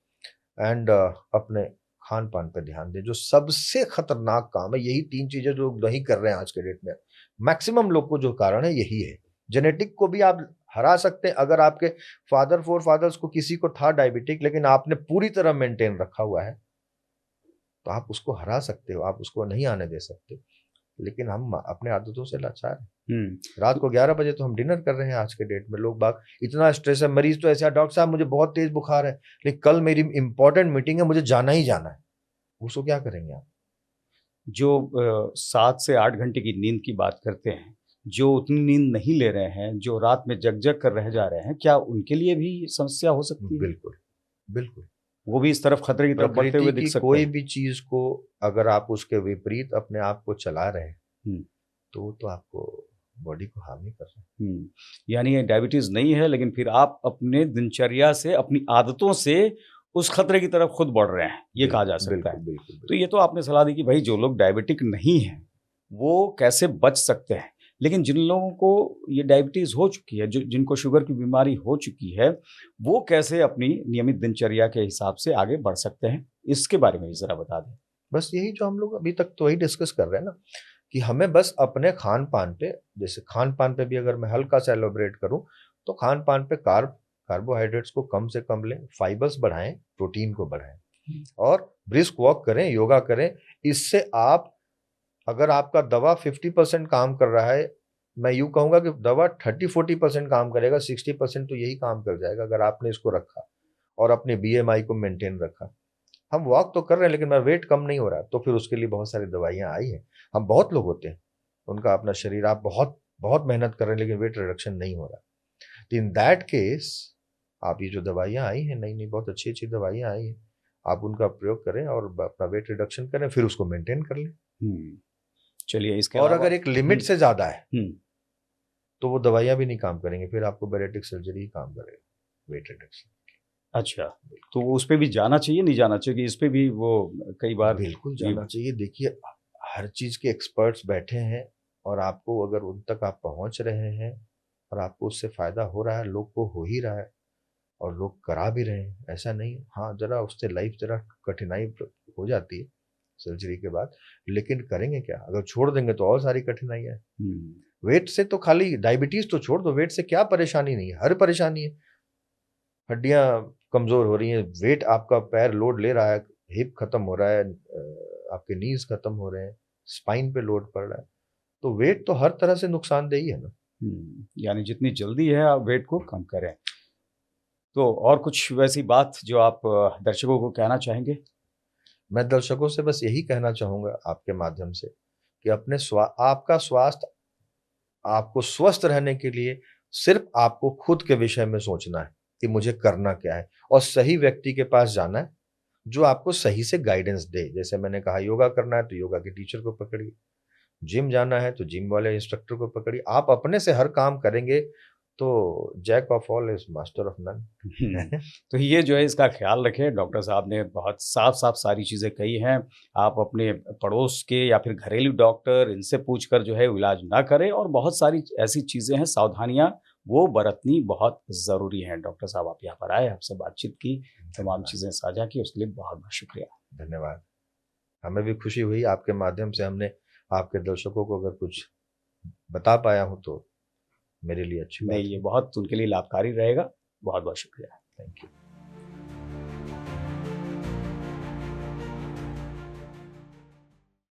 and अपने खान पान पर ध्यान दें। जो सबसे खतरनाक काम है, यही 3 चीजें जो लोग नहीं कर रहे हैं आज के डेट में, मैक्सिमम लोग को जो कारण है यही है। जेनेटिक को भी आप हरा सकते हैं, अगर आपके फादर्स को किसी को था डायबिटिक, लेकिन आपने पूरी तरह मेंटेन रखा हुआ है, तो आप उसको हरा सकते हो, आप उसको नहीं आने दे सकते। लेकिन हम अपने आदतों से लाचार हैं। रात को 11 बजे तो हम डिनर कर रहे हैं आज के डेट में, लोग बाग इतना स्ट्रेस है। मरीज तो ऐसा, डॉक्टर साहब मुझे बहुत तेज बुखार है, लेकिन कल मेरी इंपॉर्टेंट मीटिंग है, मुझे जाना ही जाना है, उसको क्या करेंगे आप? जो 7 से 8 घंटे की नींद की बात करते हैं, जो उतनी नींद नहीं ले रहे हैं, जो रात में जग कर रह जा रहे हैं, क्या उनके लिए भी समस्या हो सकती है? बिल्कुल बिल्कुल, वो भी इस तरफ खतरे की तरफ बढ़ते हुए दिख सकते हैं। कोई भी चीज को अगर आप उसके विपरीत अपने आप को चला रहे हैं तो वो तो आपको बॉडी को हार्म ही कर रहे हैं। यानी डायबिटीज नहीं है, लेकिन फिर आप अपने दिनचर्या से, अपनी आदतों से उस खतरे की तरफ खुद बढ़ रहे हैं, ये कहा जा सकता है। बिल्कुल। तो ये तो आपने सलाह दी कि भाई जो लोग डायबिटिक नहीं हैं वो कैसे बच सकते हैं, लेकिन जिन लोगों को ये डायबिटीज हो चुकी है, जिनको शुगर की बीमारी हो चुकी है, वो कैसे अपनी नियमित दिनचर्या के हिसाब से आगे बढ़ सकते हैं, इसके बारे में जरा बता दें। बस यही जो हम लोग अभी तक तो वही डिस्कस कर रहे हैं ना, कि हमें बस अपने खान पान पे, जैसे खान पान पे भी अगर मैं हल्का सा एलोबरेट करूं, तो खान पान पे कार्बोहाइड्रेट्स को कम से कम लें, फाइबर्स बढ़ाएं, प्रोटीन को बढ़ाएं और ब्रिस्क वॉक करें, योगा करें। इससे आप अगर आपका दवा 50% काम कर रहा है, मैं यूं कहूंगा कि दवा 30-40% काम करेगा, 60% तो यही काम कर जाएगा अगर आपने इसको रखा और अपने BMI को मेंटेन रखा। हम वॉक तो कर रहे हैं लेकिन मेरा वेट कम नहीं हो रहा, तो फिर उसके लिए बहुत सारी दवाइयां आई हैं। हम बहुत लोग होते हैं, उनका अपना शरीर, आप बहुत बहुत मेहनत कर रहे हैं लेकिन वेट रिडक्शन नहीं हो रहा, तो इन दैट केस आप ये जो दवाइयां आई हैं, नई नई बहुत अच्छी अच्छी दवाइयां आई हैं, आप उनका प्रयोग करें और अपना वेट रिडक्शन करें, फिर उसको मेंटेन कर लें। चलिए, इसके और अलावा अगर एक लिमिट से ज्यादा है हम्म, तो वो दवाइयां भी नहीं काम करेंगे, फिर आपको बैरेटिक सर्जरी ही काम करेगा वेट रिडक्शन। अच्छा, तो उस पे भी जाना चाहिए, नहीं जाना चाहिए, कि इस पे भी वो कई बार बिल्कुल जाना चाहिए। देखिए, हर चीज के एक्सपर्ट्स बैठे हैं और आपको अगर उन तक आप पहुंच रहे हैं और आपको उससे फायदा हो रहा है, लोग को हो ही रहा है और लोग करा भी रहे हैं, ऐसा नहीं। हाँ, जरा उससे लाइफ जरा कठिनाई हो जाती है सर्जरी के बाद, लेकिन करेंगे क्या, अगर छोड़ देंगे तो और सारी कठिनाइयां हैं। वेट से तो, खाली डायबिटीज तो छोड़ दो, वेट से क्या परेशानी नहीं है, हर परेशानी है। हड्डियां कमजोर हो रही हैं, वेट आपका पैर लोड ले रहा है, हिप खत्म हो रहा है, आपके नीज खत्म हो रहे हैं, स्पाइन पे लोड पड़ रहा है, तो वेट तो हर तरह से नुकसानदेही है ना। यानी जितनी जल्दी है आप वेट को कम करें। तो और कुछ वैसी बात जो आप दर्शकों को कहना चाहेंगे? मैं दर्शकों से बस यही कहना चाहूंगा आपके माध्यम से कि अपने आपका स्वास्थ्य, आपको स्वस्थ रहने के लिए सिर्फ आपको खुद के विषय में सोचना है कि मुझे करना क्या है, और सही व्यक्ति के पास जाना है जो आपको सही से गाइडेंस दे। जैसे मैंने कहा, योगा करना है तो योगा के टीचर को पकड़िए, जिम जाना है तो जिम वाले इंस्ट्रक्टर को पकड़िए। आप अपने से हर काम करेंगे तो jack of all is master of none. तो ये जो है, इसका ख्याल रखें। डॉक्टर साहब ने बहुत साफ साफ सारी चीज़ें कही हैं। आप अपने पड़ोस के या फिर घरेलू डॉक्टर, इनसे पूछकर जो है इलाज ना करें, और बहुत सारी ऐसी चीज़ें हैं, सावधानियां वो बरतनी बहुत ज़रूरी हैं। डॉक्टर साहब, आप यहाँ पर आए, आपसे बातचीत की, तमाम चीज़ें साझा की, उसके लिए बहुत बहुत शुक्रिया। धन्यवाद। हमें भी खुशी हुई, आपके माध्यम से हमने आपके दर्शकों को अगर कुछ बता पाया हूं तो मेरे लिए अच्छी बात नहीं, है। ये बहुत उनके लिए लाभकारी रहेगा। बहुत बहुत शुक्रिया। Thank you.